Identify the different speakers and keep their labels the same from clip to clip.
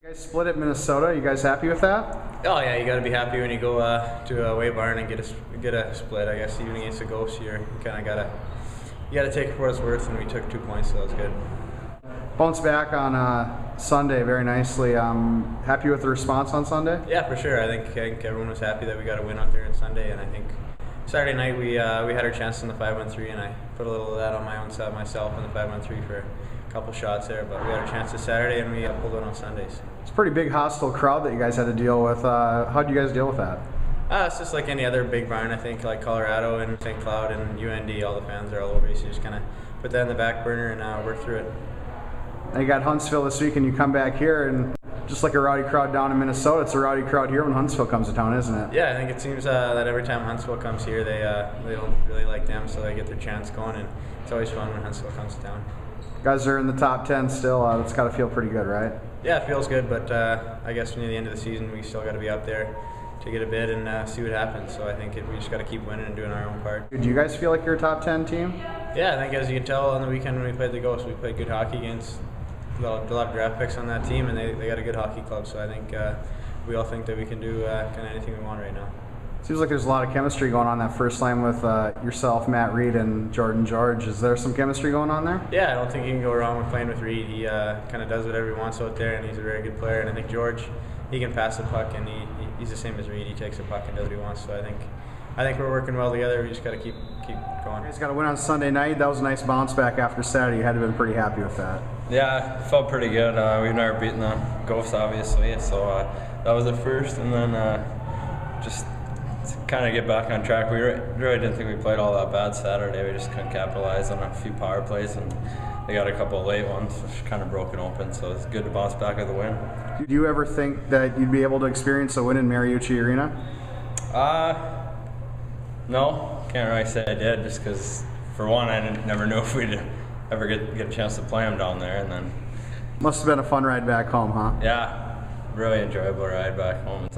Speaker 1: You guys split at Minnesota. You guys happy with that?
Speaker 2: Oh yeah, you got to be happy when you go to a away barn and get a split. I guess even against the Ghosts, you kind of gotta take it for what it's worth, and we took 2 points, so that was good.
Speaker 1: Bounce back on Sunday very nicely. Happy with the response on Sunday?
Speaker 2: Yeah, for sure. I think everyone was happy that we got a win out there on Sunday, and I think Saturday night we had our chance in the 5-on-3, and I put a little of that on my own side myself in the 5-on-3 for a couple shots there, but we had our chance this Saturday, and we pulled it on Sundays.
Speaker 1: It's a pretty big hostile crowd that you guys had to deal with. How'd you guys deal with that?
Speaker 2: It's just like any other big barn, I think, like Colorado and St. Cloud and UND, all the fans are all over you, so you just kind of put that in the back burner and work through it.
Speaker 1: Now you got Huntsville this week, and you come back here, and just like a rowdy crowd down in Minnesota, it's a rowdy crowd here when Huntsville comes to town, isn't it?
Speaker 2: Yeah, I think it seems that every time Huntsville comes here, they don't really like them, so they get their chance going, and it's always fun when Huntsville comes to town.
Speaker 1: You guys are in the top 10 still. That's got to feel pretty good, right?
Speaker 2: Yeah, it feels good, but I guess near the end of the season, we still got to be up there to get a bid and see what happens. So I think we just got to keep winning and doing our own part.
Speaker 1: Do you guys feel like you're a top 10 team?
Speaker 2: Yeah, I think as you can tell on the weekend when we played the Ghosts, we played good hockey against a lot of draft picks on that team, and they got a good hockey club. So I think we all think that we can do kind of anything we want right now.
Speaker 1: Seems like there's a lot of chemistry going on that first line with yourself, Matt Reed, and Jordan George. Is there some chemistry going on there?
Speaker 2: Yeah, I don't think you can go wrong with playing with Reed. He kind of does whatever he wants out there, and he's a very good player. And I think George, he can pass the puck, and he's the same as Reed. He takes the puck and does what he wants. So I think we're working well together. We just got to keep going.
Speaker 1: You guys got a win on Sunday night. That was a nice bounce back after Saturday. You had to have been pretty happy with that.
Speaker 3: Yeah, it felt pretty good. We've never beaten the Ghosts, obviously, so that was the first, and then just kind of get back on track. We really didn't think we played all that bad Saturday. We just couldn't capitalize on a few power plays, and they got a couple of late ones, which kind of broke it open. So it's good to bounce back with a win.
Speaker 1: Do you ever think that you'd be able to experience a win in Mariucci Arena?
Speaker 3: No, can't really say I did, just because for one, I never knew if we'd ever get a chance to play them down there, and then
Speaker 1: must have been a fun ride back home, huh?
Speaker 3: Yeah, really enjoyable ride back home. It's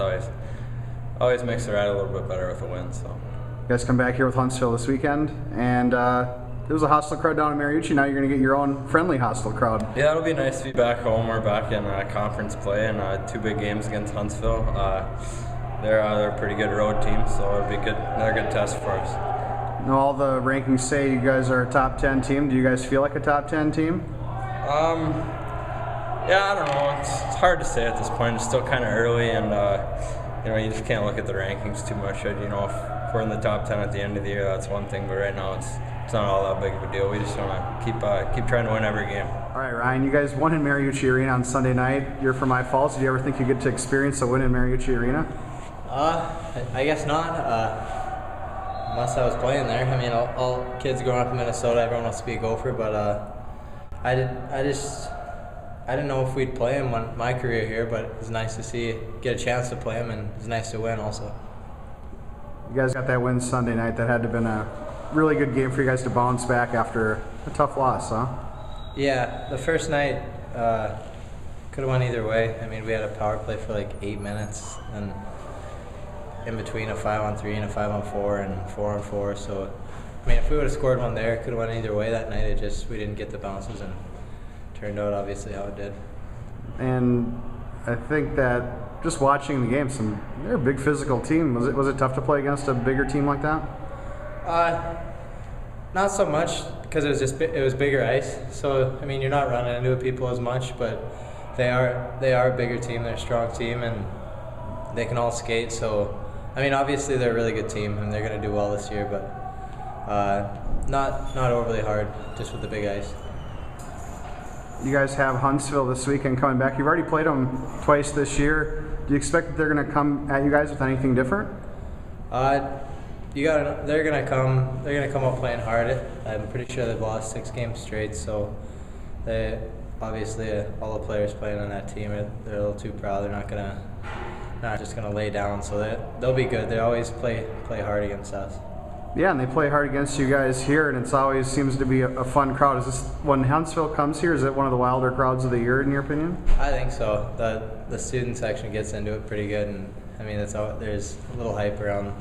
Speaker 3: always makes the ride a little bit better with a win. So
Speaker 1: you guys come back here with Huntsville this weekend, and there was a hostile crowd down in Mariucci. Now you're going to get your own friendly hostile crowd.
Speaker 3: Yeah, it'll be nice to be back home. We're back in conference play and 2 big games against Huntsville. They're a pretty good road team, so it'll be good. Another good test for us.
Speaker 1: Now, all the rankings say you guys are a top 10 team. Do you guys feel like a top 10 team?
Speaker 3: Yeah, I don't know. It's hard to say at this point. It's still kind of early, and you just can't look at the rankings too much. If we're in the top 10 at the end of the year, that's one thing. But right now, it's not all that big of a deal. We just want to keep trying to win every game.
Speaker 1: All right, Ryan, you guys won in Mariucci Arena on Sunday night. You're from My Falls. Did you ever think you'd get to experience a win in Mariucci Arena?
Speaker 4: I guess not. Unless I was playing there. I mean, all kids growing up in Minnesota, everyone wants to be a Gopher, but I didn't know if we'd play him on my career here, but it was nice to get a chance to play him, and it was nice to win also.
Speaker 1: You guys got that win Sunday night. That had to have been a really good game for you guys to bounce back after a tough loss, huh?
Speaker 4: Yeah, the first night could have went either way. I mean, we had a power play for like 8 minutes, and in between a 5-on-3 and a 5-on-4 and 4-on-4. So, I mean, if we would have scored one there, it could have went either way that night. We didn't get the bounces, and turned out obviously how it did.
Speaker 1: And I think that just watching the game, they're a big physical team. Was it tough to play against a bigger team like that?
Speaker 4: Not so much, because it was bigger ice. So I mean, you're not running into people as much, but they are a bigger team. They're a strong team, and they can all skate. So I mean, obviously they're a really good team, and they're going to do well this year. But not overly hard, just with the big ice.
Speaker 1: You guys have Huntsville this weekend coming back. You've already played them twice this year. Do you expect that they're going to come at you guys with anything different?
Speaker 4: They're gonna come up playing hard. I'm pretty sure they've lost 6 games straight, so they obviously all the players playing on that team they're a little too proud. They're not just gonna lay down, so they'll be good. They always play hard against us.
Speaker 1: Yeah, and they play hard against you guys here, and it always seems to be a fun crowd. Is this, when Huntsville comes here, is it one of the wilder crowds of the year in your opinion?
Speaker 4: I think so. The student section gets into it pretty good, and I mean there's a little hype around.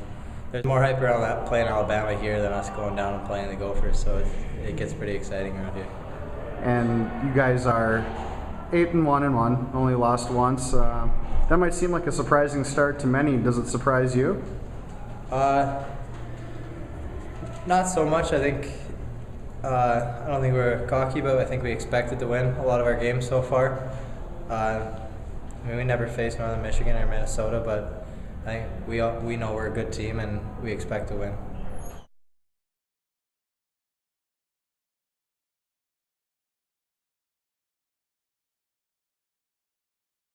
Speaker 4: There's more hype around that playing Alabama here than us going down and playing the Gophers, so it gets pretty exciting around here.
Speaker 1: And you guys are 8-1-1, only lost once. That might seem like a surprising start to many. Does it surprise you?
Speaker 4: Not so much. I think I don't think we're cocky, but I think we expected to win a lot of our games so far. I mean, we never faced Northern Michigan or Minnesota, but I think we know we're a good team and we expect to win.